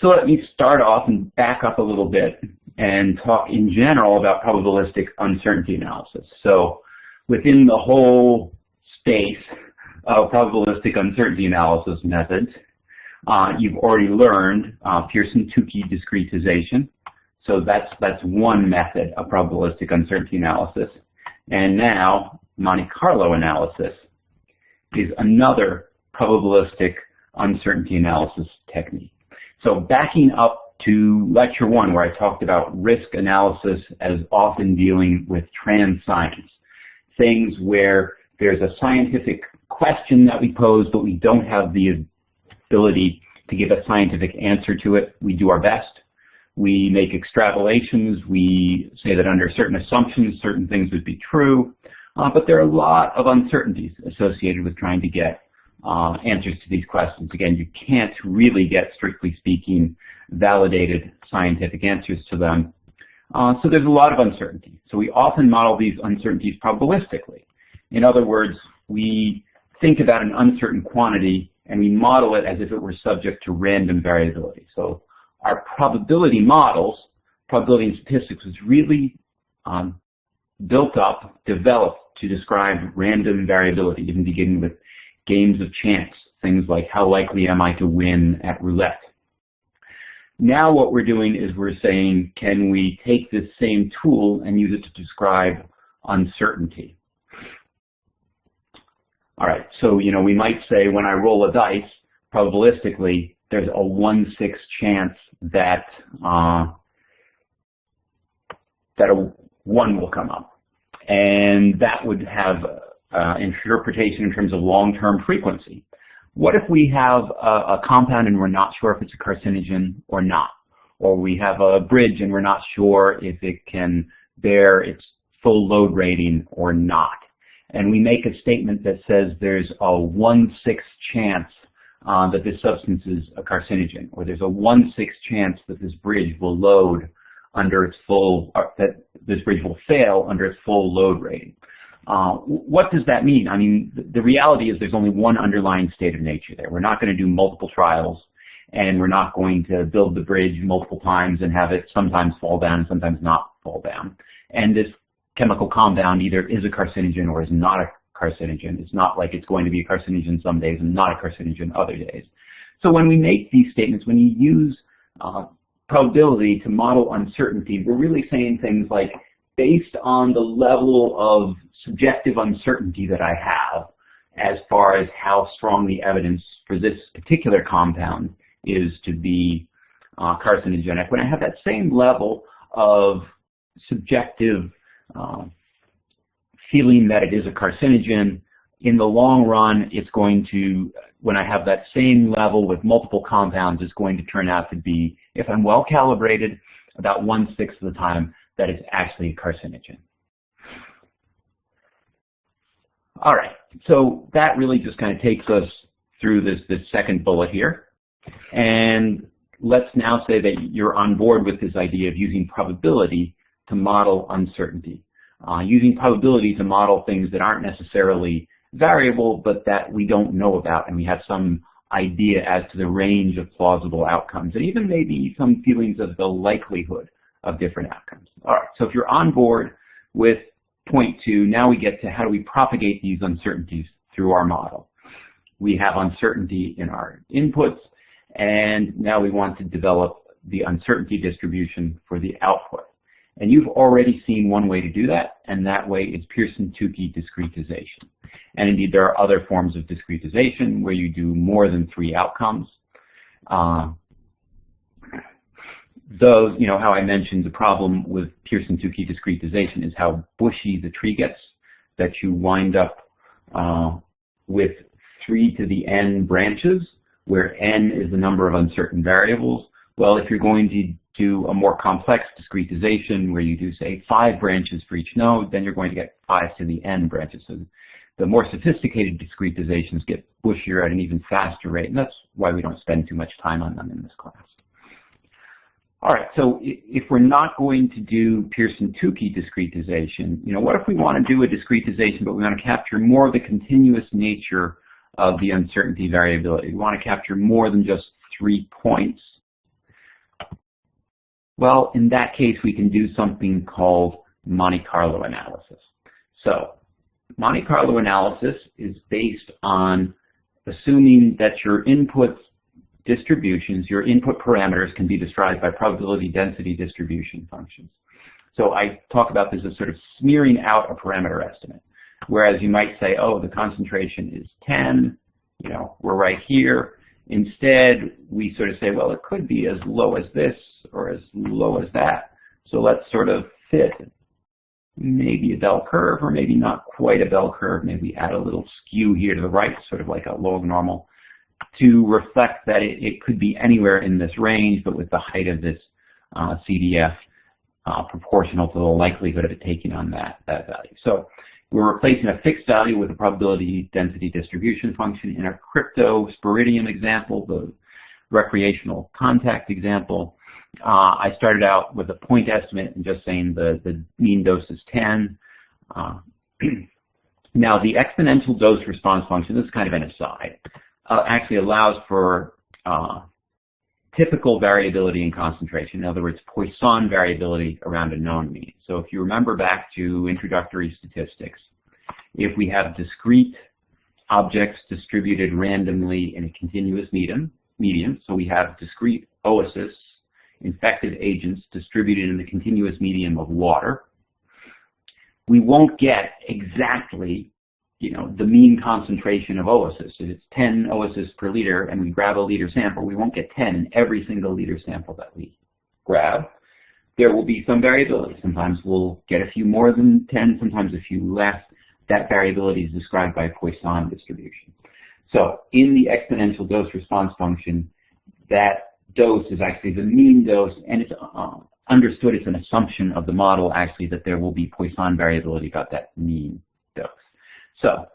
So let me start off and back up a little bit and talk in general about probabilistic uncertainty analysis. So within the whole space of probabilistic uncertainty analysis methods, you've already learned Pearson-Tukey discretization. So that's one method of probabilistic uncertainty analysis. And now Monte Carlo analysis is another probabilistic uncertainty analysis technique. So backing up to lecture 1, where I talked about risk analysis as often dealing with transscience, things where there's a scientific question that we pose, but we don't have the ability to give a scientific answer to it. We do our best. We make extrapolations. We say that under certain assumptions, certain things would be true. But there are a lot of uncertainties associated with trying to get answers to these questions. Again, you can't really get, strictly speaking, validated scientific answers to them. So there's a lot of uncertainty. So we often model these uncertainties probabilistically. In other words, we think about an uncertain quantity and we model it as if it were subject to random variability. So our probability models, probability and statistics, was really built up, developed to describe random variability, even beginning with games of chance, things like how likely am I to win at roulette. Now what we're doing is we're saying, can we take this same tool and use it to describe uncertainty? All right, so we might say when I roll a dice, probabilistically, there's a 1/6 chance that that a 1 will come up, and that would have interpretation in terms of long-term frequency. What if we have a compound and we're not sure if it's a carcinogen or not? Or we have a bridge and we're not sure if it can bear its full load rating or not. And we make a statement that says there's a 1/6 chance that this substance is a carcinogen, or there's a 1/6 chance that this bridge will load under its full, that this bridge will fail under its full load rating. What does that mean? I mean, the reality is there's only one underlying state of nature there. We're not going to do multiple trials, and we're not going to build the bridge multiple times and have it sometimes fall down and sometimes not fall down. And this chemical compound either is a carcinogen or is not a carcinogen. It's not like it's going to be a carcinogen some days and not a carcinogen other days. So when we make these statements, when you use probability to model uncertainty, we're really saying things like, based on the level of subjective uncertainty that I have as far as how strong the evidence for this particular compound is to be carcinogenic, when I have that same level of subjective feeling that it is a carcinogen, in the long run, it's going to, when I have that same level with multiple compounds, it's going to turn out to be, if I'm well calibrated, about 1/6 of the time that it's actually a carcinogen. All right, so that really just kind of takes us through this second bullet here. And let's now say that you're on board with this idea of using probability to model uncertainty. Using probability to model things that aren't necessarily variable, but that we don't know about, and we have some idea as to the range of plausible outcomes, and even maybe some feelings of the likelihood of different outcomes. All right, so if you're on board with point 2, now we get to how do we propagate these uncertainties through our model. We have uncertainty in our inputs, and now we want to develop the uncertainty distribution for the output. And you've already seen one way to do that, and that way is Pearson-Tukey discretization. And indeed, there are other forms of discretization where you do more than 3 outcomes. Those, how I mentioned the problem with Pearson-Tukey discretization is how bushy the tree gets, that you wind up with 3 to the n branches, where n is the number of uncertain variables. Well, if you're going to do a more complex discretization where you do, say, 5 branches for each node, then you're going to get 5 to the n branches. So the more sophisticated discretizations get bushier at an even faster rate, and that's why we don't spend too much time on them in this class. All right, so if we're not going to do Pearson-Tukey discretization, what if we want to do a discretization, but we want to capture more of the continuous nature of the uncertainty variability? We want to capture more than just 3 points. Well, in that case, we can do something called Monte Carlo analysis. So Monte Carlo analysis is based on assuming that your input distributions, your input parameters, can be described by probability density distribution functions. So I talk about this as sort of smearing out a parameter estimate. Whereas you might say, oh, the concentration is 10, we're right here. Instead, we sort of say, well, it could be as low as this or as low as that. So let's sort of fit maybe a bell curve or maybe not quite a bell curve. Maybe add a little skew here to the right, sort of like a log normal, to reflect that it could be anywhere in this range, but with the height of this CDF proportional to the likelihood of it taking on that value. So we're replacing a fixed value with a probability density distribution function. In our cryptosporidium example, the recreational contact example, I started out with a point estimate and just saying the mean dose is 10. Now the exponential dose response function, this is kind of an aside, actually allows for typical variability in concentration. In other words, Poisson variability around a known mean. So if you remember back to introductory statistics, if we have discrete objects distributed randomly in a continuous medium, so we have discrete oocysts, infected agents distributed in the continuous medium of water, we won't get exactly the mean concentration of oocysts. If it's 10 oocysts per liter and we grab a liter sample, we won't get 10 in every single liter sample that we grab. There will be some variability. Sometimes we'll get a few more than 10, sometimes a few less. That variability is described by a Poisson distribution. So in the exponential dose response function, that dose is actually the mean dose, and it's understood, it's an assumption of the model actually that there will be Poisson variability about that mean dose. So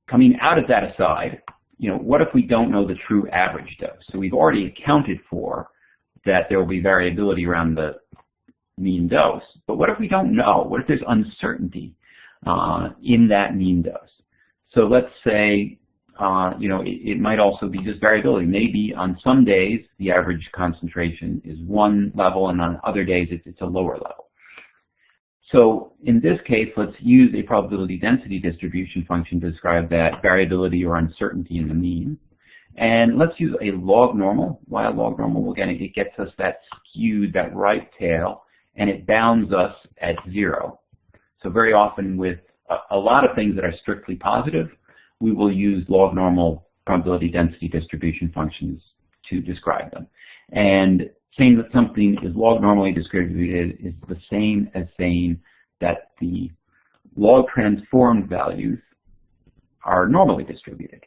coming out of that aside, what if we don't know the true average dose? So we've already accounted for that there will be variability around the mean dose, but what if we don't know? What if there's uncertainty in that mean dose? So let's say, it might also be just variability. Maybe on some days the average concentration is one level, and on other days it's a lower level. So in this case, let's use a probability density distribution function to describe that variability or uncertainty in the mean. And let's use a log normal. Why a log normal? Well, again, it gets us that skewed, that right tail, and it bounds us at 0. So very often with a lot of things that are strictly positive, we will use log normal probability density distribution functions to describe them. And saying that something is log normally distributed is the same as saying that the log transformed values are normally distributed.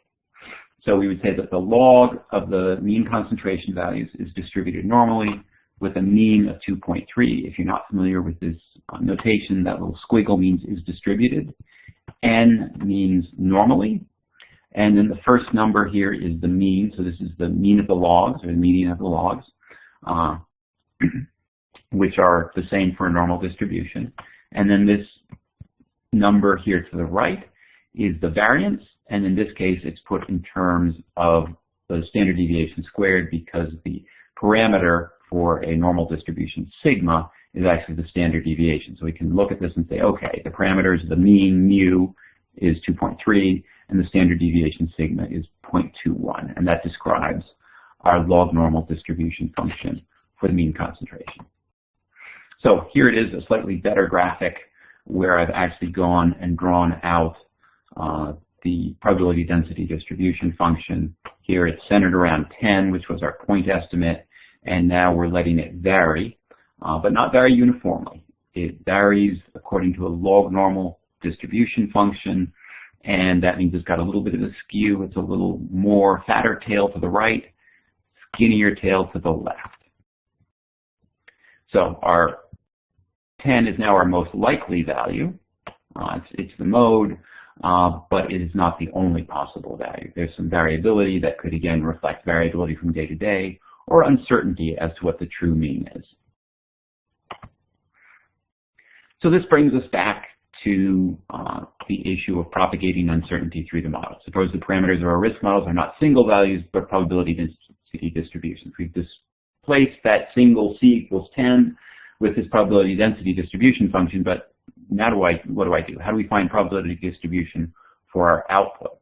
So we would say that the log of the mean concentration values is distributed normally with a mean of 2.3. If you're not familiar with this notation, that little squiggle means is distributed. N means normally. And then the first number here is the mean. So this is the mean of the logs, or the median of the logs, which are the same for a normal distribution. And then this number here to the right is the variance. And in this case, it's put in terms of the standard deviation squared, because the parameter for a normal distribution, sigma, is actually the standard deviation. So we can look at this and say, okay, the parameters, the mean, mu, is 2.3, and the standard deviation, sigma, is 0.21. And that describes our log normal distribution function for the mean concentration. So here it is, a slightly better graphic where I've actually gone and drawn out the probability density distribution function. Here it's centered around 10, which was our point estimate, and now we're letting it vary, but not vary uniformly. It varies according to a log normal distribution function, and that means it's got a little bit of a skew. It's a little more fatter tail to the right, skinnier tail to the left. So our 10 is now our most likely value. It's the mode, but it is not the only possible value. There's some variability that could, again, reflect variability from day to day, or uncertainty as to what the true mean is. So this brings us back to the issue of propagating uncertainty through the model. Suppose the parameters of our risk models are not single values, but probability density distributions. We've replace that single C equals 10 with this probability density distribution function, but now what do I do? How do we find probability distribution for our output?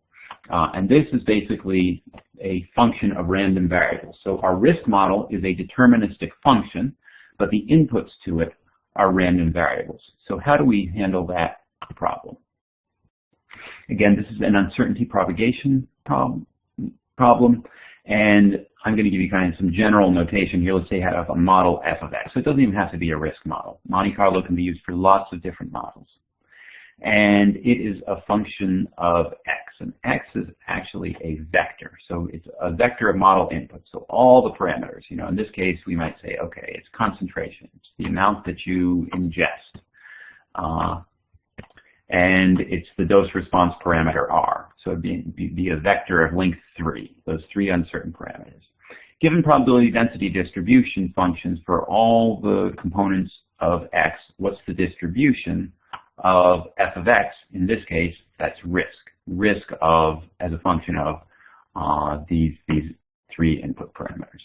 And this is basically a function of random variables. So our risk model is a deterministic function, but the inputs to it are random variables. So how do we handle that problem? Again, this is an uncertainty propagation problem, and I'm going to give you kind of some general notation here. Let's say I have a model f of x. So it doesn't even have to be a risk model. Monte Carlo can be used for lots of different models. And it is a function of x, and x is actually a vector. So it's a vector of model input. So all the parameters, in this case, we might say, okay, it's concentration. It's the amount that you ingest. And it's the dose response parameter r. So it'd be a vector of length 3, those 3 uncertain parameters. Given probability density distribution functions for all the components of x, what's the distribution of f of x? In this case, that's risk of as a function of these 3 input parameters.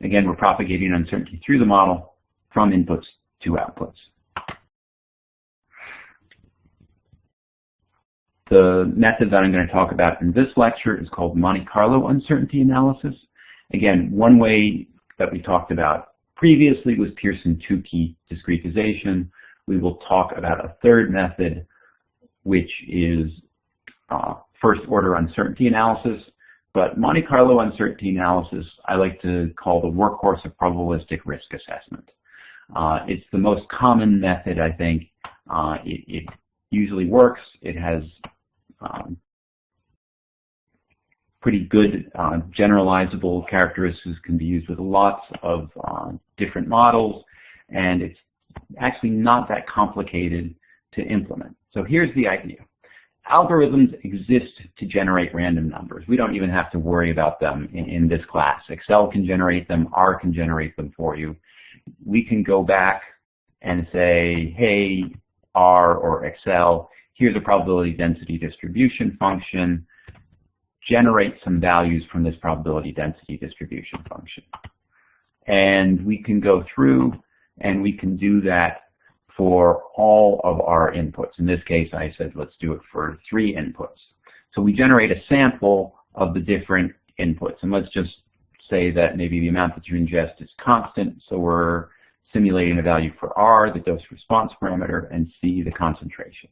Again, we're propagating uncertainty through the model from inputs to outputs. The method that I'm going to talk about in this lecture is called Monte Carlo uncertainty analysis. Again, one way that we talked about previously was Pearson-Tukey discretization. We will talk about a third method, which is first-order uncertainty analysis. But Monte Carlo uncertainty analysis, I like to call the workhorse of probabilistic risk assessment. It's the most common method, I think. It usually works. It has pretty good generalizable characteristics, can be used with lots of different models, and it's actually not that complicated to implement. So here's the idea. Algorithms exist to generate random numbers. We don't even have to worry about them in this class. Excel can generate them, R can generate them for you. We can go back and say, hey, R or Excel, here's a probability density distribution function. Generate some values from this probability density distribution function. And we can go through and we can do that for all of our inputs. In this case, I said, let's do it for 3 inputs. So we generate a sample of the different inputs. And let's just say that maybe the amount that you ingest is constant. So we're simulating a value for R, the dose response parameter, and C, the concentration.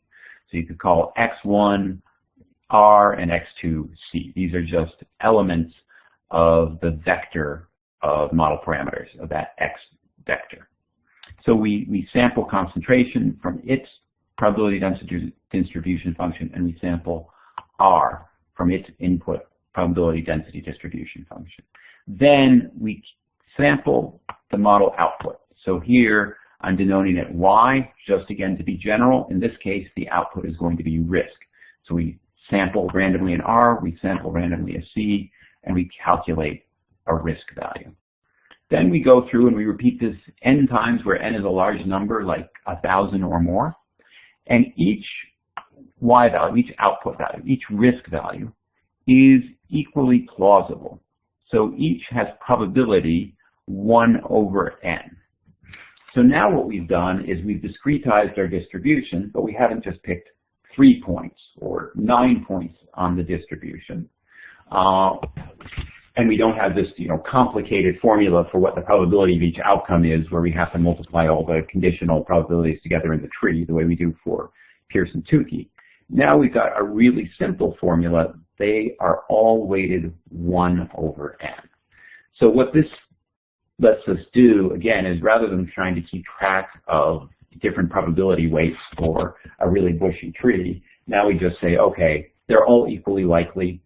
So you could call X1 R and X2 C. These are just elements of the vector of model parameters of that X vector. So we sample concentration from its probability density distribution function, and we sample R from its input probability density distribution function. Then we sample the model output. So here I'm denoting it Y, just again to be general. In this case, the output is going to be risk. So we sample randomly an R, we sample randomly a C, and we calculate a risk value. Then we go through and we repeat this n times, where n is a large number, like 1,000 or more. And each Y value, each output value, each risk value is equally plausible. So each has probability 1 over n. So now what we've done is we've discretized our distribution, but we haven't just picked 3 points or 9 points on the distribution. And we don't have this complicated formula for what the probability of each outcome is, where we have to multiply all the conditional probabilities together in the tree, the way we do for Pearson-Tukey. Now we've got a really simple formula. They are all weighted 1 over n. So what this lets us do, again, is rather than trying to keep track of different probability weights for a really bushy tree, now we just say, okay, they're all equally likely.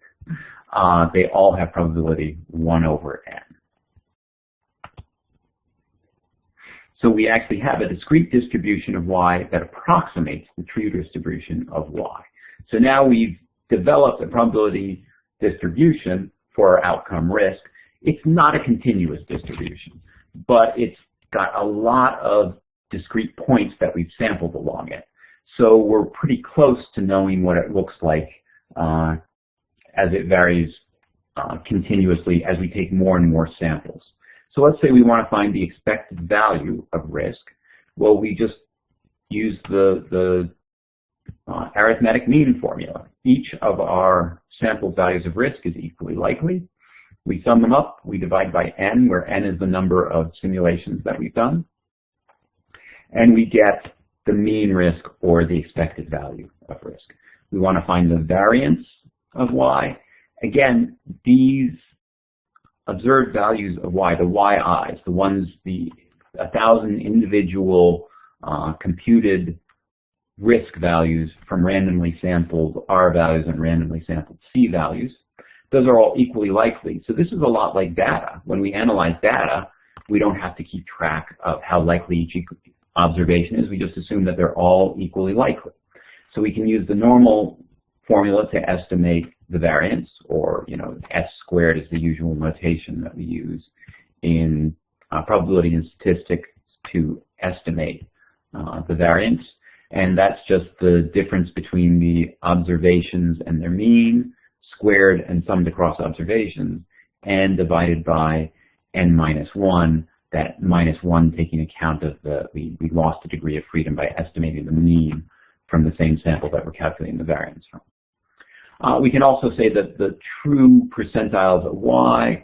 They all have probability 1 over n. So we actually have a discrete distribution of Y that approximates the true distribution of Y. So now we've developed a probability distribution for our outcome risk. It's not a continuous distribution, but it's got a lot of discrete points that we've sampled along it. So we're pretty close to knowing what it looks like as it varies continuously as we take more and more samples. So let's say we want to find the expected value of risk. Well, we just use the arithmetic mean formula. Each of our sample values of risk is equally likely. We sum them up, we divide by n, where n is the number of simulations that we've done, and we get the mean risk or the expected value of risk. We want to find the variance of y. Again, these observed values of y, the yi's, the ones, the 1,000 individual computed risk values from randomly sampled R values and randomly sampled C values, those are all equally likely. So this is a lot like data. When we analyze data, we don't have to keep track of how likely each observation is. We just assume that they're all equally likely. So we can use the normal formula to estimate the variance, or S squared is the usual notation that we use in probability and statistics to estimate the variance. And that's just the difference between the observations and their mean, squared and summed across observations, and divided by n minus 1, that minus 1 taking account of we lost a degree of freedom by estimating the mean from the same sample that we're calculating the variance from. We can also say that the true percentiles of y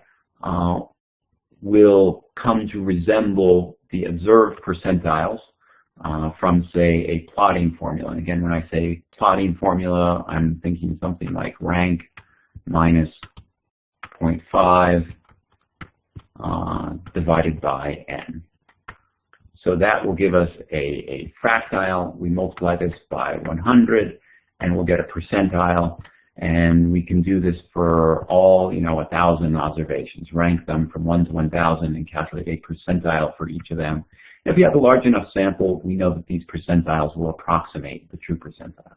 will come to resemble the observed percentiles from, say, a plotting formula. And again, when I say plotting formula, I'm thinking something like rank minus 0.5 divided by n. So that will give us a fractile. We multiply this by 100, and we'll get a percentile. And we can do this for all, 1,000 observations, rank them from 1 to 1,000 and calculate a percentile for each of them. If we have a large enough sample, we know that these percentiles will approximate the true percentile.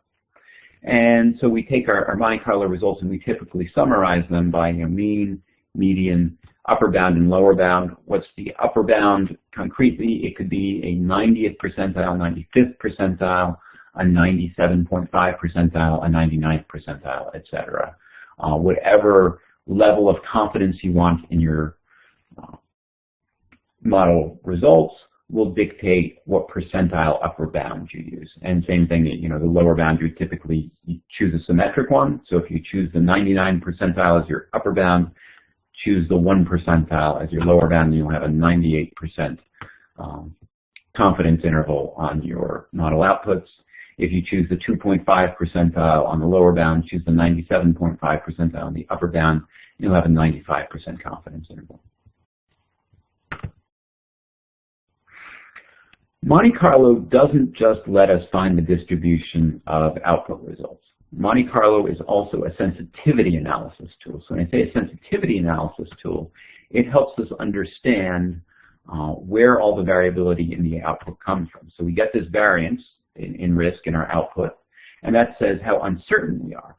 And so we take our Monte Carlo results and we typically summarize them by mean, median, upper bound, and lower bound. What's the upper bound? Concretely, it could be a 90th percentile, 95th percentile, a 97.5 percentile, a 99th percentile, etc. Whatever level of confidence you want in your model results will dictate what percentile upper bound you use. And same thing, the lower bound, you typically choose a symmetric one. So if you choose the 99 percentile as your upper bound, choose the 1 percentile as your lower bound, and you'll have a 98% confidence interval on your model outputs. If you choose the 2.5 percentile on the lower bound, choose the 97.5 percentile on the upper bound, you'll have a 95% confidence interval. Monte Carlo doesn't just let us find the distribution of output results. Monte Carlo is also a sensitivity analysis tool. So when I say a sensitivity analysis tool, it helps us understand where all the variability in the output comes from. So we get this variance in risk in our output, and that says how uncertain we are.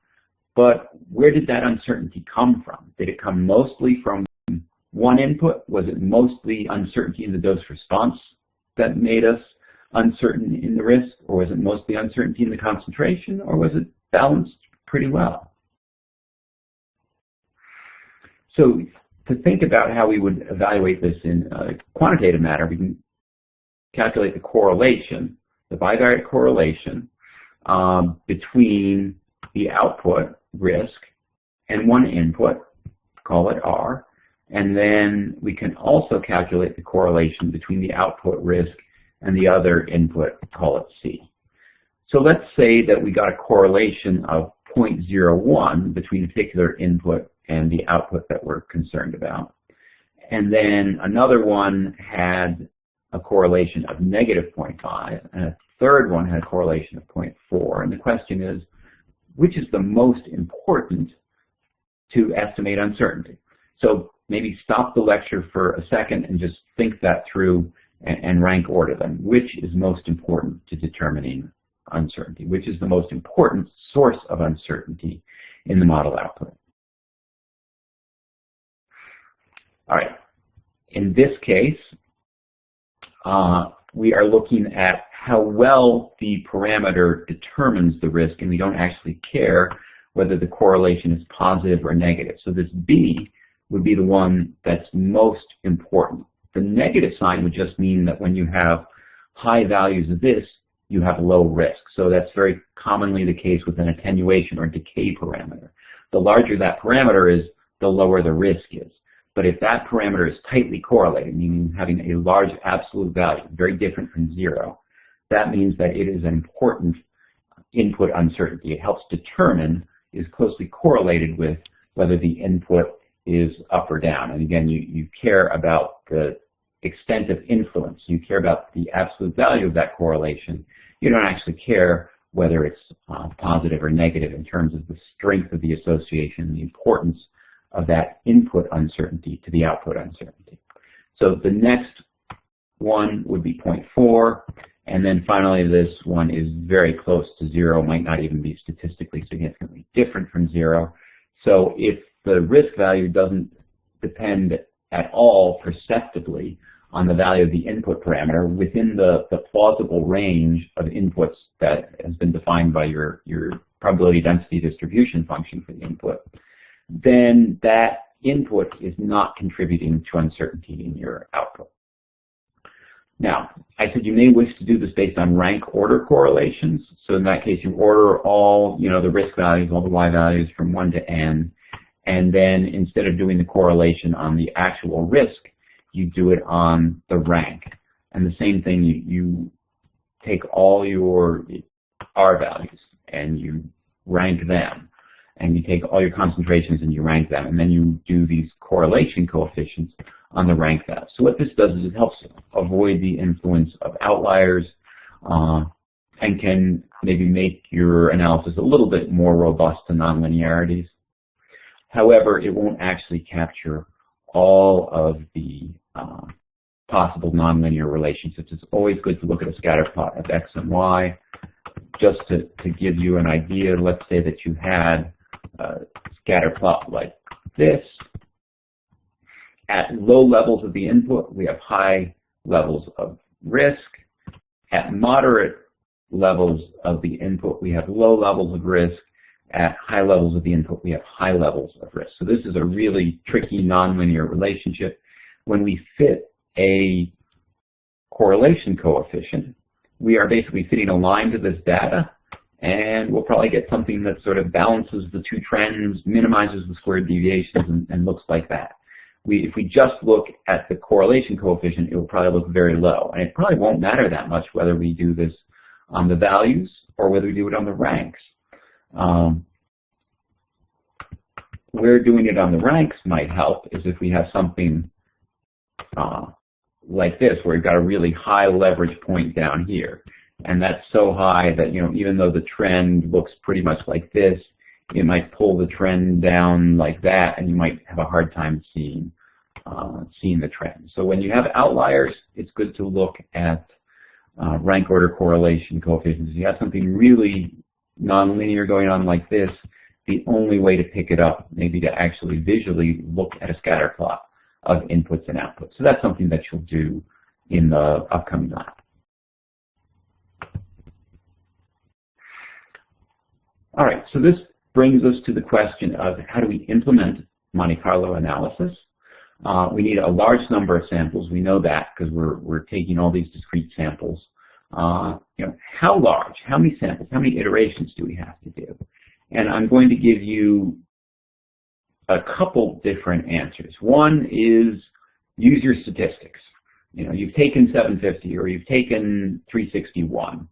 But where did that uncertainty come from? Did it come mostly from one input? Was it mostly uncertainty in the dose response that made us uncertain in the risk? Or was it mostly uncertainty in the concentration? Or was it balanced pretty well? So to think about how we would evaluate this in a quantitative matter, we can calculate the correlation, the bivariate correlation between the output risk and one input, call it R, and then we can also calculate the correlation between the output risk and the other input, call it C. So let's say that we got a correlation of 0.01 between a particular input and the output that we're concerned about. And then another one had a correlation of negative 0.5, and a third one had a correlation of 0.4. And the question is, which is the most important to estimate uncertainty? So maybe stop the lecture for a second and just think that through and rank order them. Which is most important to determining uncertainty? Which is the most important source of uncertainty in the model output? All right. In this case, we are looking at how well the parameter determines the risk, and we don't actually care whether the correlation is positive or negative. So this B would be the one that's most important. The negative sign would just mean that when you have high values of this, you have low risk. So that's very commonly the case with an attenuation or decay parameter. The larger that parameter is, the lower the risk is. But if that parameter is tightly correlated, meaning having a large absolute value, very different from 0, that means that it is an important input uncertainty. It helps determine, is closely correlated with whether the input is up or down. And again, you care about the extent of influence. You care about the absolute value of that correlation. You don't actually care whether it's positive or negative in terms of the strength of the association, the importance of that input uncertainty to the output uncertainty. So the next one would be 0.4, and then finally this one is very close to 0, might not even be statistically significantly different from 0. So if the risk value doesn't depend at all perceptibly on the value of the input parameter within the plausible range of inputs that has been defined by your probability density distribution function for the input, then that input is not contributing to uncertainty in your output. Now, I said you may wish to do this based on rank order correlations. So in that case, you order all, the risk values, all the y values from 1 to n, and then instead of doing the correlation on the actual risk, you do it on the rank. And the same thing, you take all your R values and you rank them. And you take all your concentrations and you rank them. And then you do these correlation coefficients on the rank values. So what this does is it helps avoid the influence of outliers and can maybe make your analysis a little bit more robust to nonlinearities. However, it won't actually capture all of the possible nonlinear relationships. It's always good to look at a scatter plot of x and y. Just to give you an idea, let's say that you had a scatter plot like this. At low levels of the input, we have high levels of risk. At moderate levels of the input, we have low levels of risk. At high levels of the input, we have high levels of risk. So this is a really tricky nonlinear relationship. When we fit a correlation coefficient, we are basically fitting a line to this data, and we'll probably get something that sort of balances the two trends, minimizes the squared deviations, and looks like that. If we just look at the correlation coefficient, it will probably look very low. And it probably won't matter that much whether we do this on the values or whether we do it on the ranks. Where doing it on the ranks might help is if we have something like this, where we've got a really high leverage point down here. And that's so high that, even though the trend looks pretty much like this, it might pull the trend down like that, and you might have a hard time seeing the trend. So when you have outliers, it's good to look at rank order correlation coefficients. If you have something really nonlinear going on like this, the only way to pick it up may be to actually visually look at a scatter plot of inputs and outputs. So that's something that you'll do in the upcoming lab. All right, so this brings us to the question of how do we implement Monte Carlo analysis. We need a large number of samples. We know that because we're taking all these discrete samples. How large? How many samples? How many iterations do we have to do? And I'm going to give you a couple different answers. One is use your statistics. You've taken 750 or you've taken 361.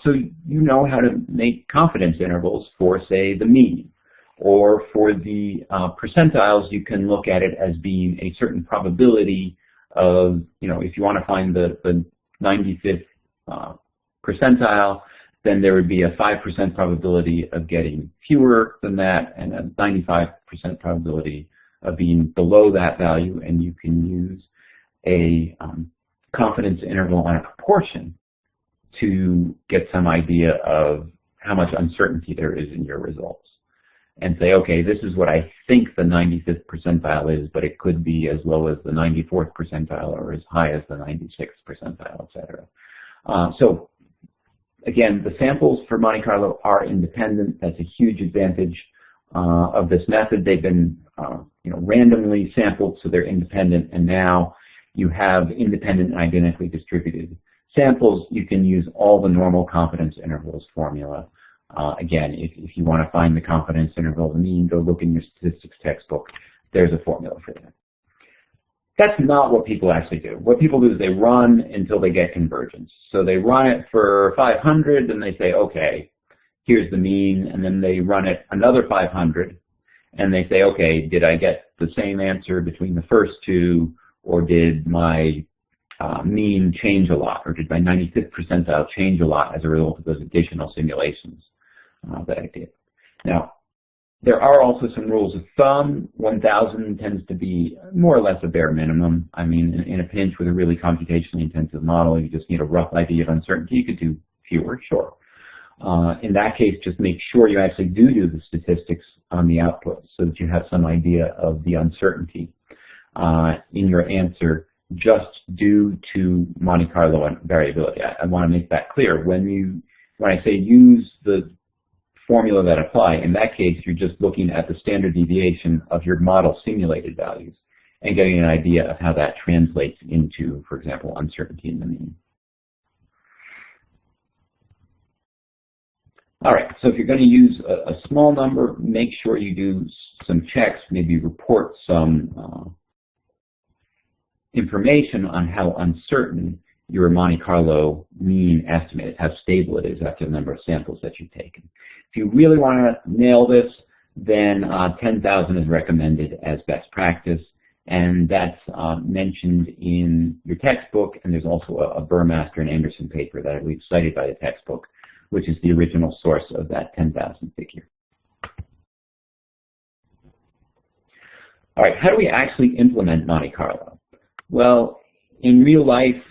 So you know how to make confidence intervals for, say, the mean. Or for the percentiles, you can look at it as being a certain probability of, if you want to find the 95th percentile, then there would be a 5% probability of getting fewer than that and a 95% probability of being below that value, and you can use a confidence interval on a proportion to get some idea of how much uncertainty there is in your results. And say, okay, this is what I think the 95th percentile is, but it could be as low as the 94th percentile or as high as the 96th percentile, etc. So again, the samples for Monte Carlo are independent. That's a huge advantage of this method. They've been randomly sampled, so they're independent, and now you have independent and identically distributed samples. You can use all the normal confidence intervals formula. Again, if you want to find the confidence interval of the mean, go look in your statistics textbook. There's a formula for that. That's not what people actually do. What people do is they run until they get convergence. So they run it for 500, and they say, okay, here's the mean, and then they run it another 500, and they say, okay, did I get the same answer between the first two, or did my mean change a lot, or did my 95th percentile change a lot as a result of those additional simulations that I did? Now, there are also some rules of thumb. 1,000 tends to be more or less a bare minimum. I mean, in a pinch with a really computationally intensive model, you just need a rough idea of uncertainty. You could do fewer, sure. In that case, just make sure you actually do the statistics on the output so that you have some idea of the uncertainty in your answer just due to Monte Carlo variability. I want to make that clear. When I say use the formula that apply, in that case, you're just looking at the standard deviation of your model simulated values and getting an idea of how that translates into, for example, uncertainty in the mean. All right, so if you're going to use a small number, make sure you do some checks, maybe report some information on how uncertain your Monte Carlo mean estimate is, how stable it is after the number of samples that you've taken. If you really want to nail this, then 10,000 is recommended as best practice, and that's mentioned in your textbook, and there's also a Burmaster and Anderson paper that I believe cited by the textbook, which is the original source of that 10,000 figure. All right, how do we actually implement Monte Carlo? Well, in real life,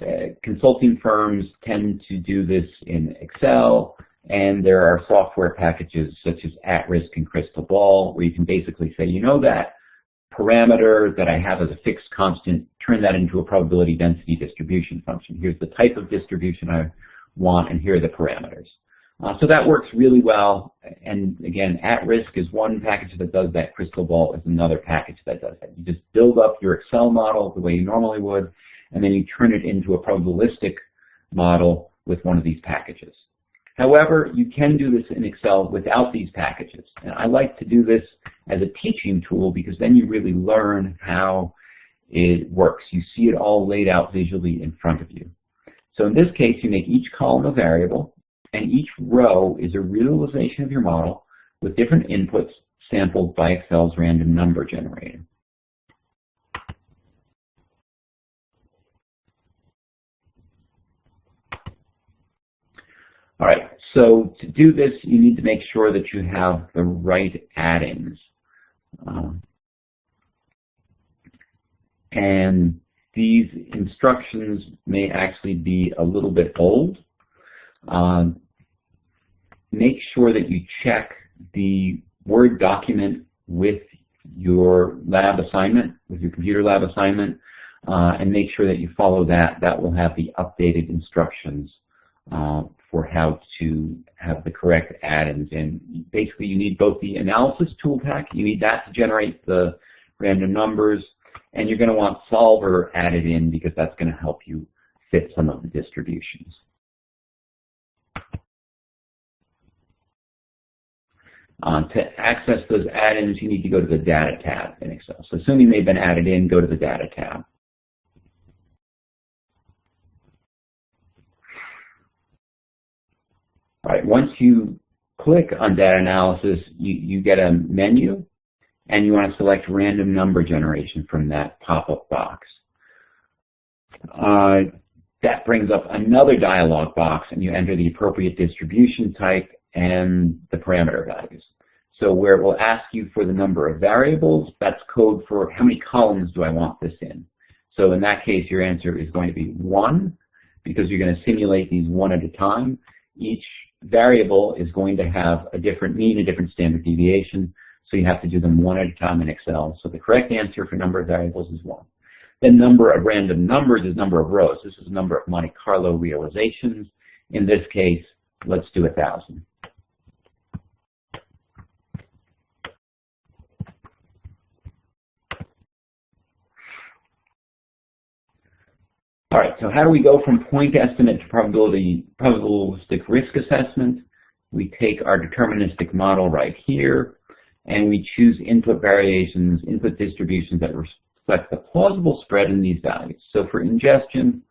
consulting firms tend to do this in Excel, and there are software packages such as At-Risk and Crystal Ball, where you can basically say, you know, that parameter that I have as a fixed constant, turn that into a probability density distribution function. Here's the type of distribution I want, and here are the parameters. So that works really well, and again, At-Risk is one package that does that. Crystal Ball is another package that does that. You just build up your Excel model the way you normally would, and then you turn it into a probabilistic model with one of these packages. However, you can do this in Excel without these packages, and I like to do this as a teaching tool because then you really learn how it works. You see it all laid out visually in front of you. So in this case, you make each column a variable, and each row is a realization of your model with different inputs sampled by Excel's random number generator. All right, so to do this, you need to make sure that you have the right add-ins. And these instructions may actually be a little bit old. Make sure that you check the Word document with your lab assignment, with your computer lab assignment, and make sure that you follow that. That will have the updated instructions for how to have the correct add-ins in. Basically, you need both the analysis tool pack, you need that to generate the random numbers, and you're going to want solver added in because that's going to help you fit some of the distributions. To access those add-ins, you need to go to the Data tab in Excel. So assuming they've been added in, go to the Data tab. All right, once you click on Data Analysis, you get a menu, and you want to select Random Number Generation from that pop-up box. That brings up another dialog box, and you enter the appropriate distribution type and the parameter values. So where it will ask you for the number of variables, that's code for how many columns do I want this in. So in that case, your answer is going to be 1, because you're going to simulate these one at a time. Each variable is going to have a different mean, a different standard deviation, so you have to do them one at a time in Excel. So the correct answer for number of variables is 1. The number of random numbers is number of rows. This is number of Monte Carlo realizations. In this case, let's do 1,000. All right, so how do we go from point estimate to probabilistic risk assessment? We take our deterministic model right here, and we choose input variations, input distributions that reflect the plausible spread in these values. So for ingestion,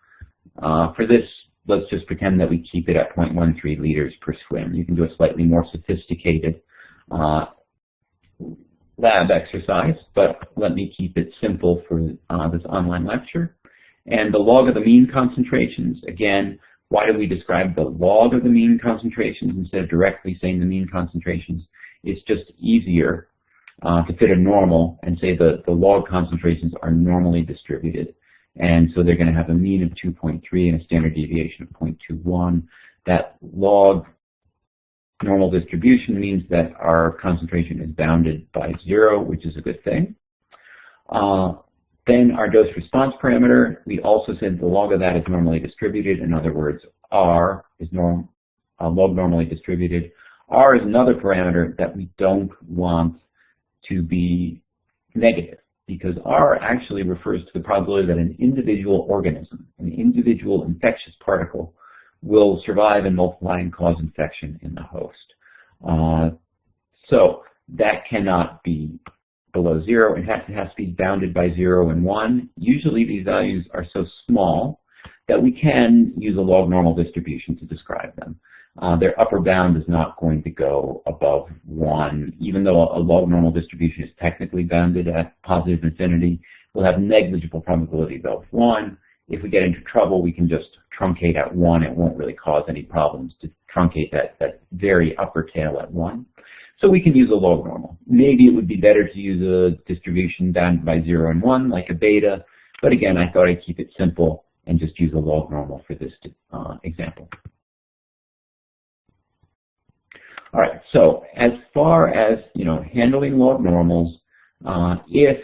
for this, let's just pretend that we keep it at 0.13 liters per swim. You can do a slightly more sophisticated lab exercise, but let me keep it simple for this online lecture. And the log of the mean concentrations, again, why do we describe the log of the mean concentrations instead of directly saying the mean concentrations? It's just easier to fit a normal and say the log concentrations are normally distributed. And so they're going to have a mean of 2.3 and a standard deviation of 0.21. That log normal distribution means that our concentration is bounded by 0, which is a good thing. Then our dose response parameter, we also said the log of that is normally distributed. In other words, R is log normally distributed. R is another parameter that we don't want to be negative, because R actually refers to the probability that an individual organism, an individual infectious particle, will survive and multiply and cause infection in the host. So that cannot be below 0. It has to be bounded by 0 and 1. Usually these values are so small that we can use a log normal distribution to describe them. Their upper bound is not going to go above 1. Even though a log normal distribution is technically bounded at positive infinity, we'll have negligible probability above 1. If we get into trouble, we can just truncate at 1. It won't really cause any problems to truncate that very upper tail at 1. So we can use a log normal. Maybe it would be better to use a distribution bounded by 0 and 1, like a beta. But again, I thought I'd keep it simple and just use a log normal for this example. All right, so as far as handling log normals, if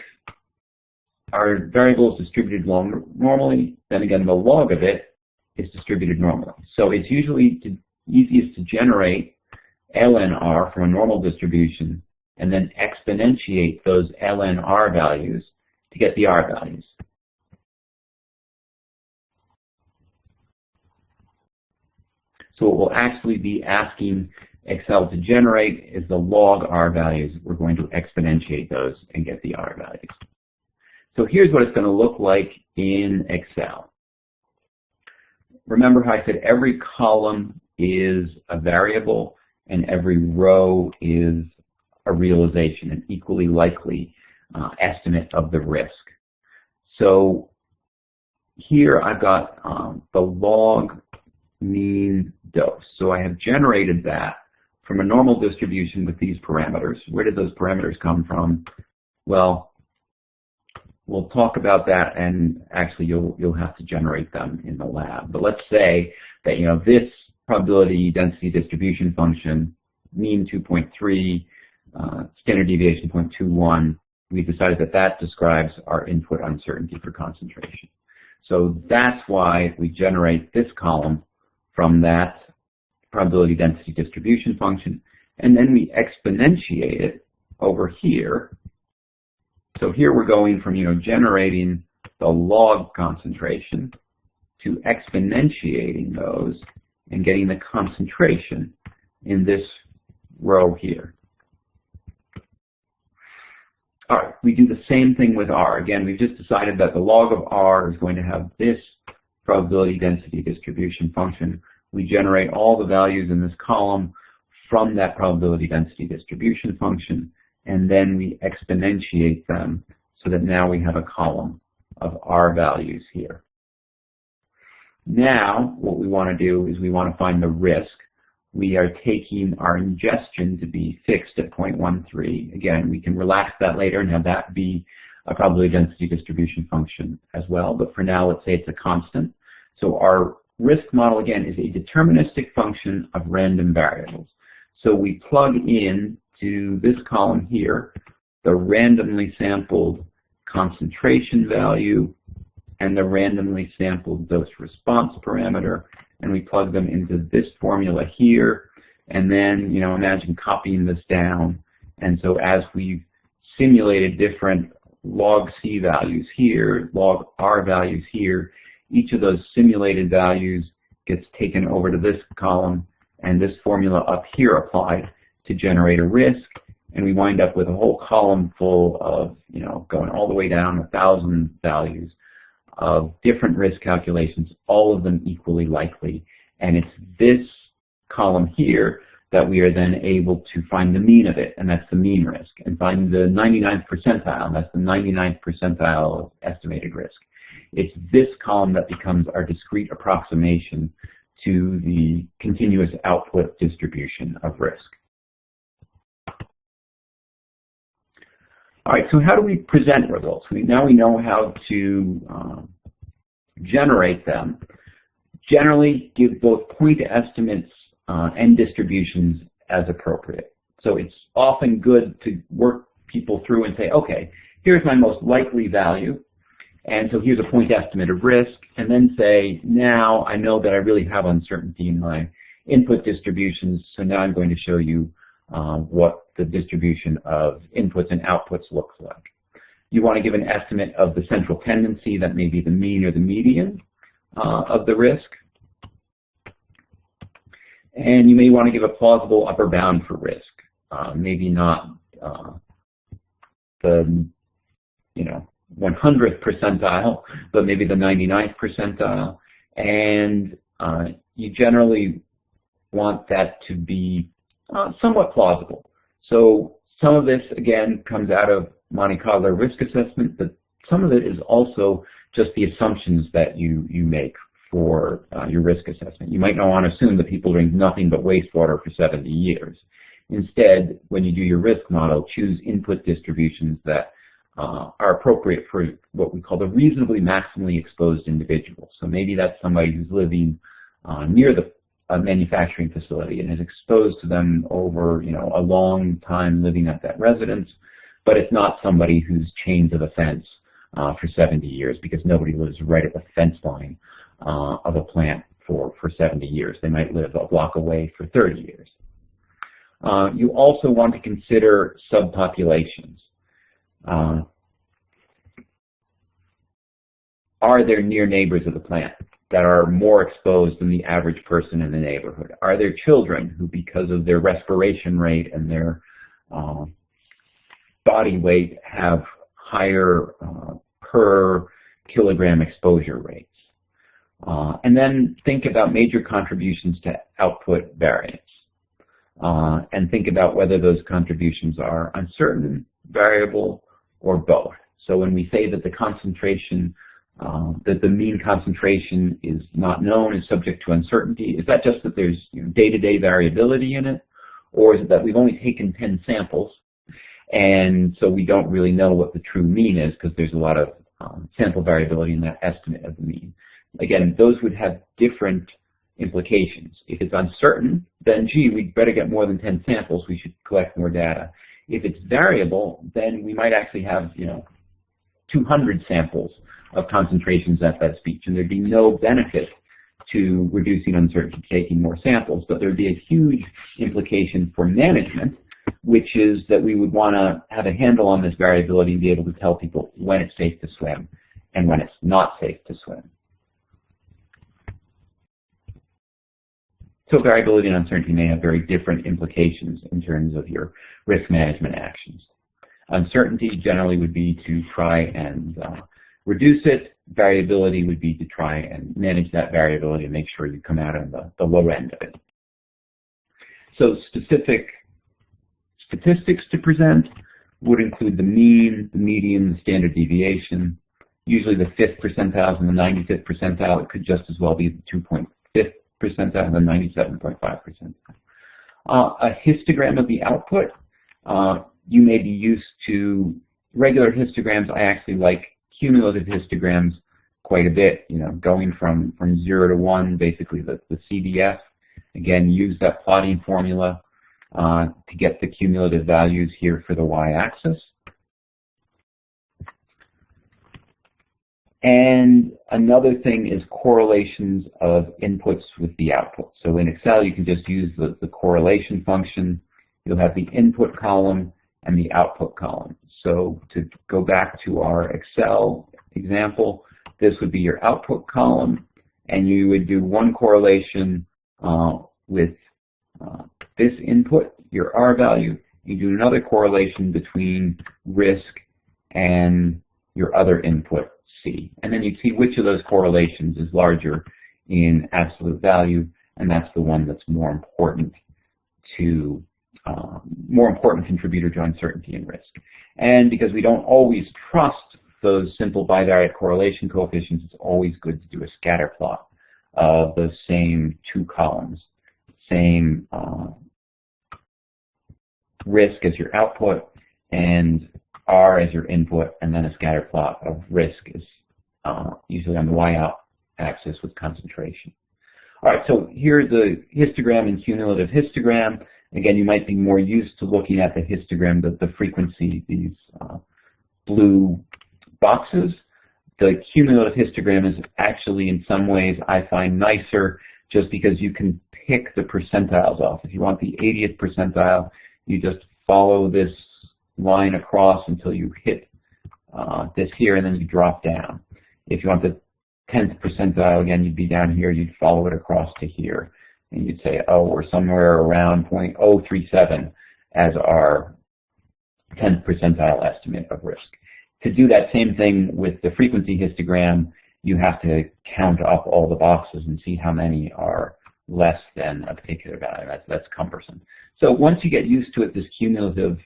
our variable is distributed normally, then again the log of it is distributed normally. So it's usually easiest to generate ln r from a normal distribution and then exponentiate those ln r values to get the r values. So what we'll actually be asking Excel to generate is the log r values. We're going to exponentiate those and get the r values. So here's what it's going to look like in Excel. Remember how I said every column is a variable and every row is a realization, an equally likely estimate of the risk. So here I've got the log mean dose. So I have generated that from a normal distribution with these parameters. Where did those parameters come from? Well, we'll talk about that, and actually you'll have to generate them in the lab. But let's say that this probability density distribution function, mean 2.3, standard deviation 0.21, we decided that that describes our input uncertainty for concentration. So that's why we generate this column from that probability density distribution function, and then we exponentiate it over here. So here we're going from generating the log concentration to exponentiating those and getting the concentration in this row here. All right, we do the same thing with R. Again, we've just decided that the log of R is going to have this probability density distribution function. We generate all the values in this column from that probability density distribution function, and then we exponentiate them so that now we have a column of R values here. Now, what we want to do is we want to find the risk. We are taking our ingestion to be fixed at 0.13. Again, we can relax that later and have that be a probability density distribution function as well, but for now, let's say it's a constant. So our risk model, again, is a deterministic function of random variables. So we plug in to this column here the randomly sampled concentration value and the randomly sampled dose response parameter, and we plug them into this formula here, and then imagine copying this down. And so as we've simulated different log C values here, log R values here, each of those simulated values gets taken over to this column, and this formula up here applied to generate a risk, and we wind up with a whole column full of, going all the way down 1,000 values of different risk calculations, all of them equally likely. And it's this column here that we are then able to find the mean of it, and that's the mean risk, and find the 99th percentile, and that's the 99th percentile of estimated risk. It's this column that becomes our discrete approximation to the continuous output distribution of risk. All right, so how do we present results? Now we know how to generate them. Generally, give both point estimates and distributions as appropriate. So it's often good to work people through and say, okay, here's my most likely value, and so here's a point estimate of risk, and then say, now I know that I really have uncertainty in my input distributions, so now I'm going to show you what the distribution of inputs and outputs looks like. You want to give an estimate of the central tendency, that may be the mean or the median of the risk. And you may want to give a plausible upper bound for risk. Maybe not the 100th percentile, but maybe the 99th percentile. And you generally want that to be somewhat plausible. So some of this, again, comes out of Monte Carlo risk assessment, but some of it is also just the assumptions that you make for your risk assessment. You might not want to assume that people drink nothing but wastewater for 70 years. Instead, when you do your risk model, choose input distributions that are appropriate for what we call the reasonably maximally exposed individual. So maybe that's somebody who's living near the manufacturing facility and is exposed to them over a long time living at that residence, but it's not somebody who's chained to the fence for 70 years, because nobody lives right at the fence line of a plant for 70 years. They might live a block away for 30 years. You also want to consider subpopulations. Are there near neighbors of the plant that are more exposed than the average person in the neighborhood? Are there children who, because of their respiration rate and their body weight, have higher per kilogram exposure rates? And then think about major contributions to output variance. And think about whether those contributions are uncertain, variable, or both. So when we say that the concentration, that the mean concentration is not known, is subject to uncertainty, is that just that there's day-to-day variability in it? Or is it that we've only taken 10 samples, and so we don't really know what the true mean is because there's a lot of sample variability in that estimate of the mean? Again, those would have different implications. If it's uncertain, then gee, we'd better get more than 10 samples, we should collect more data. If it's variable, then we might actually have 200 samples of concentrations at that speech, and there'd be no benefit to reducing uncertainty, taking more samples, but there'd be a huge implication for management, which is that we would want to have a handle on this variability and be able to tell people when it's safe to swim and when it's not safe to swim. So variability and uncertainty may have very different implications in terms of your risk management actions. Uncertainty generally would be to try and reduce it. Variability would be to try and manage that variability and make sure you come out on the low end of it. So specific statistics to present would include the mean, the median, the standard deviation, usually the 5th percentile and the 95th percentile. It could just as well be the 2.5th percentile and the 97.5 percentile. A histogram of the output. You may be used to regular histograms. I actually like cumulative histograms quite a bit, going from 0 to 1, basically the CDF. Again, use that plotting formula to get the cumulative values here for the y-axis. And another thing is correlations of inputs with the output. So in Excel, you can just use the correlation function. You'll have the input column and the output column. So to go back to our Excel example, this would be your output column, and you would do one correlation with this input, your R value. You do another correlation between risk and your other input, C. And then you see which of those correlations is larger in absolute value, and that's the one that's more important contributor to uncertainty and risk. And because we don't always trust those simple bivariate correlation coefficients, it's always good to do a scatter plot of those same two columns. Same risk as your output and R as your input, and then a scatter plot of risk is usually on the y-axis with concentration. All right, so here's the histogram and cumulative histogram. Again, you might be more used to looking at the histogram, the frequency, these blue boxes. The cumulative histogram is actually, in some ways, I find nicer just because you can pick the percentiles off. If you want the 80th percentile, you just follow this line across until you hit this here, and then you drop down. If you want the 10th percentile, again, you'd be down here, you'd follow it across to here, and you'd say, oh, we're somewhere around 0.037 as our 10th percentile estimate of risk. To do that same thing with the frequency histogram, you have to count up all the boxes and see how many are less than a particular value. That's cumbersome. So once you get used to it, this cumulative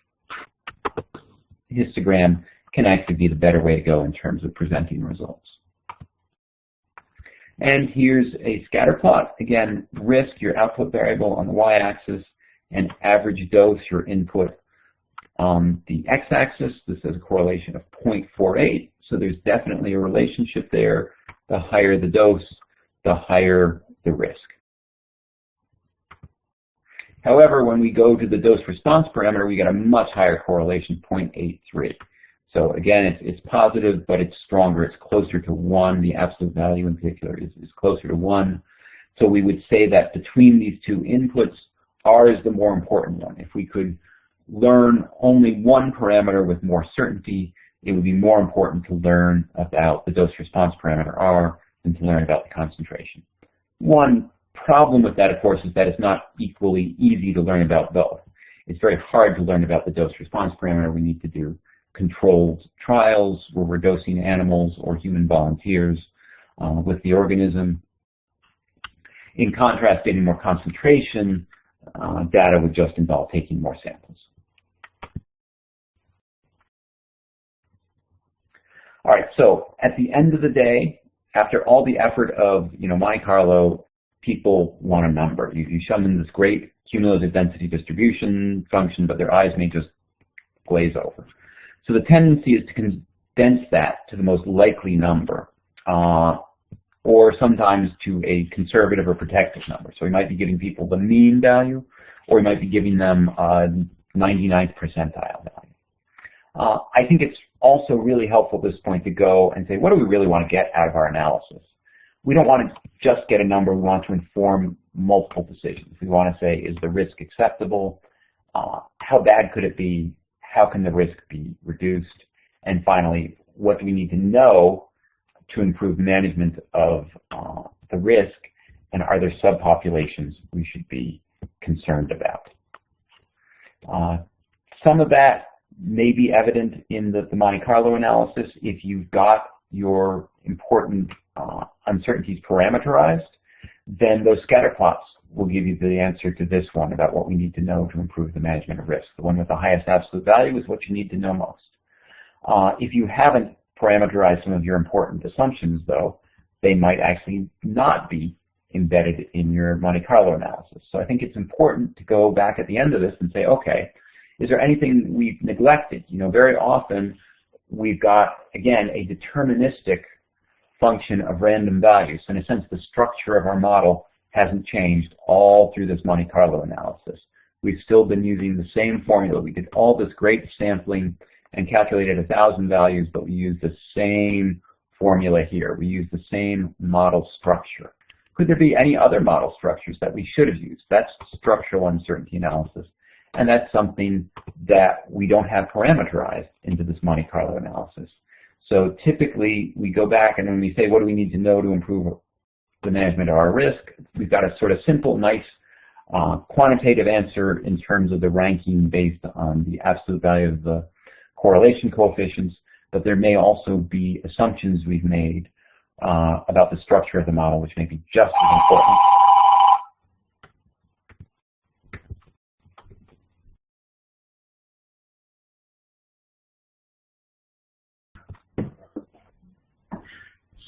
histogram can actually be the better way to go in terms of presenting results. And here's a scatter plot. Again, risk, your output variable on the y-axis, and average dose, your input on the x-axis. This has a correlation of 0.48, so there's definitely a relationship there. The higher the dose, the higher the risk. However, when we go to the dose response parameter, we get a much higher correlation, 0.83. So again, it's positive, but it's stronger. It's closer to 1. The absolute value in particular is closer to 1. So we would say that between these two inputs, R is the more important one. If we could learn only one parameter with more certainty, it would be more important to learn about the dose response parameter R than to learn about the concentration. One problem with that, of course, is that it's not equally easy to learn about both. It's very hard to learn about the dose response parameter. We need to do controlled trials where we're dosing animals or human volunteers with the organism. In contrast, getting more concentration data would just involve taking more samples. All right, so at the end of the day, after all the effort of Monte Carlo, people want a number. You show them this great cumulative density distribution function, but their eyes may just glaze over. So the tendency is to condense that to the most likely number, or sometimes to a conservative or protective number. So we might be giving people the mean value, or we might be giving them a 99th percentile value. I think it's also really helpful at this point to go and say, what do we really want to get out of our analysis? We don't want to just get a number. We want to inform multiple decisions. We want to say, is the risk acceptable? How bad could it be? How can the risk be reduced? And finally, what do we need to know to improve management of the risk? And are there subpopulations we should be concerned about? Some of that may be evident in the Monte Carlo analysis. If you've got your important uncertainties parameterized, then those scatter plots will give you the answer to this one about what we need to know to improve the management of risk. The one with the highest absolute value is what you need to know most. If you haven't parameterized some of your important assumptions, though, they might actually not be embedded in your Monte Carlo analysis. So I think it's important to go back at the end of this and say, okay, is there anything we've neglected? Very often we've got, again, a deterministic function of random values. So in a sense, the structure of our model hasn't changed all through this Monte Carlo analysis. We've still been using the same formula. We did all this great sampling and calculated 1,000 values, but we used the same formula here. We used the same model structure. Could there be any other model structures that we should have used? That's structural uncertainty analysis. And that's something that we don't have parameterized into this Monte Carlo analysis. So typically, we go back and when we say, what do we need to know to improve the management of our risk, we've got a sort of simple, nice, quantitative answer in terms of the ranking based on the absolute value of the correlation coefficients, but there may also be assumptions we've made about the structure of the model, which may be just as important.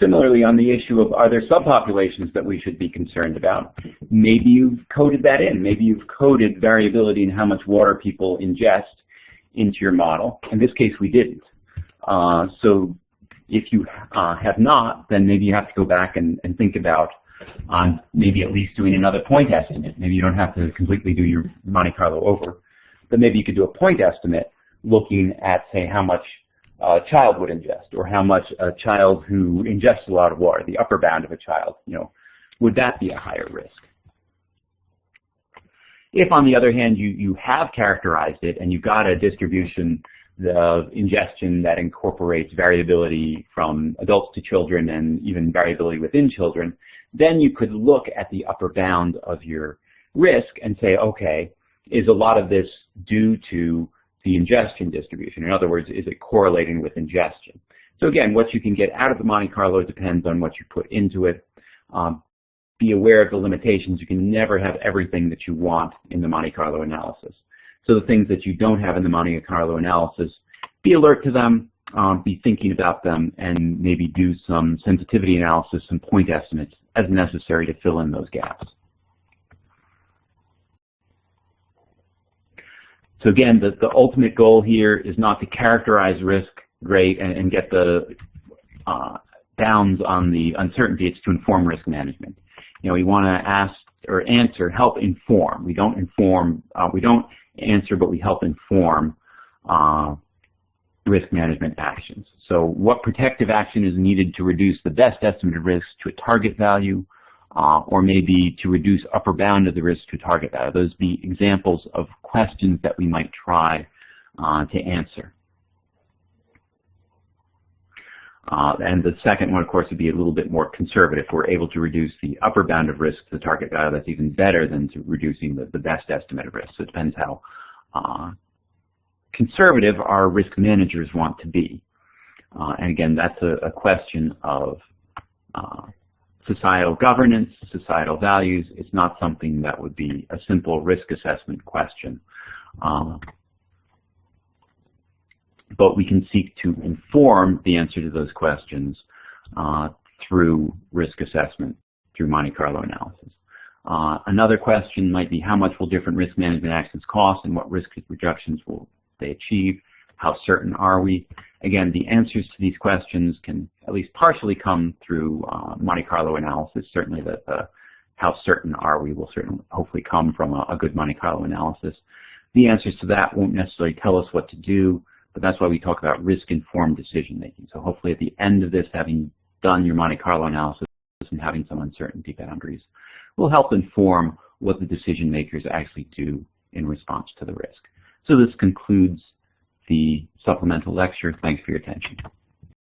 Similarly, on the issue of are there subpopulations that we should be concerned about, maybe you've coded that in. Maybe you've coded variability in how much water people ingest into your model. In this case, we didn't. So if you have not, then maybe you have to go back and think about maybe at least doing another point estimate. Maybe you don't have to completely do your Monte Carlo over, but maybe you could do a point estimate looking at, say, how much a child would ingest, or how much a child who ingests a lot of water, the upper bound of a child, would that be a higher risk? If, on the other hand, you have characterized it and you've got a distribution of ingestion that incorporates variability from adults to children and even variability within children, then you could look at the upper bound of your risk and say, okay, is a lot of this due to the ingestion distribution? In other words, is it correlating with ingestion? So again, what you can get out of the Monte Carlo depends on what you put into it. Be aware of the limitations. You can never have everything that you want in the Monte Carlo analysis. So the things that you don't have in the Monte Carlo analysis, be alert to them, be thinking about them, and maybe do some sensitivity analysis, some point estimates as necessary to fill in those gaps. So again, the ultimate goal here is not to characterize risk great and get the bounds on the uncertainty. It's to inform risk management. We want to ask or answer, help inform. We don't answer, but we help inform risk management actions. So what protective action is needed to reduce the best estimated risk to a target value, or maybe to reduce upper bound of the risk to a target value? Those be examples of questions that we might try to answer. And the second one, of course, would be a little bit more conservative. If we're able to reduce the upper bound of risk to the target value, that's even better than to reducing the best estimate of risk. So it depends how conservative our risk managers want to be. And again, that's a question of societal governance, societal values. It's not something that would be a simple risk assessment question. But we can seek to inform the answer to those questions through risk assessment, through Monte Carlo analysis. Another question might be, how much will different risk management actions cost and what risk reductions will they achieve? How certain are we? Again, the answers to these questions can at least partially come through Monte Carlo analysis. Certainly how certain are we will certainly hopefully come from a good Monte Carlo analysis. The answers to that won't necessarily tell us what to do, but that's why we talk about risk-informed decision-making. So hopefully at the end of this, having done your Monte Carlo analysis and having some uncertainty boundaries will help inform what the decision makers actually do in response to the risk. So this concludes the supplemental lecture. Thanks for your attention.